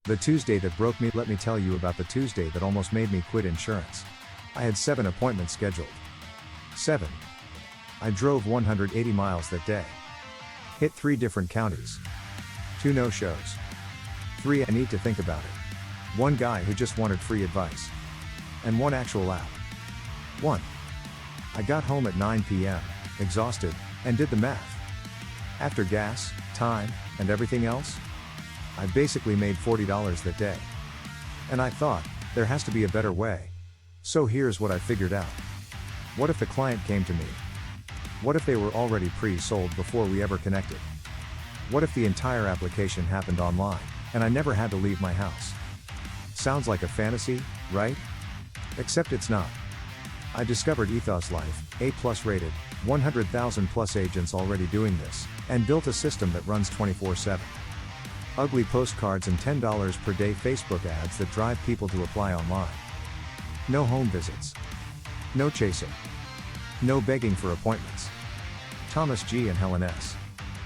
The Tuesday that broke me. Let me tell you about the Tuesday that almost made me quit insurance. I had 7 appointments scheduled. 7. I drove 180 miles that day. Hit 3 different counties. 2 no-shows. 3. I need to think about it. 1 guy who just wanted free advice. And 1 actual app. 1. I got home at 9 p.m., exhausted, and did the math. After gas, time, and everything else, I basically made $40 that day. And I thought, there has to be a better way. So here's what I figured out. What if the client came to me? What if they were already pre-sold before we ever connected? What if the entire application happened online, and I never had to leave my house? Sounds like a fantasy, right? Except it's not. I discovered Ethos Life, A+ rated, 100,000 plus agents already doing this, and built a system that runs 24/7. Ugly postcards and $10 per day Facebook ads that drive people to apply online. No home visits. No chasing. No begging for appointments. Thomas G. and Helen S.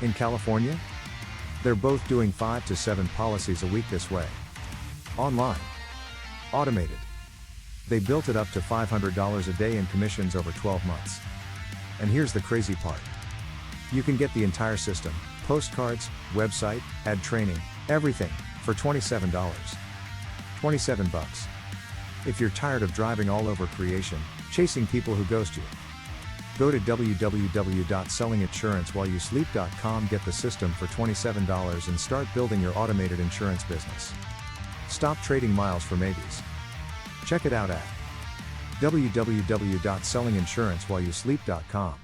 In California? They're both doing 5 to 7 policies a week this way. Online. Automated. They built it up to $500 a day in commissions over 12 months. And here's the crazy part. You can get the entire system, postcards, website, ad training, everything, for $27. $27 if you're tired of driving all over creation, chasing people who ghost you. Go to www.sellinginsuranceWhileYouSleep.com, get the system for $27 and start building your automated insurance business. Stop trading miles for maybes. Check it out at www.sellinginsuranceWhileYouSleep.com.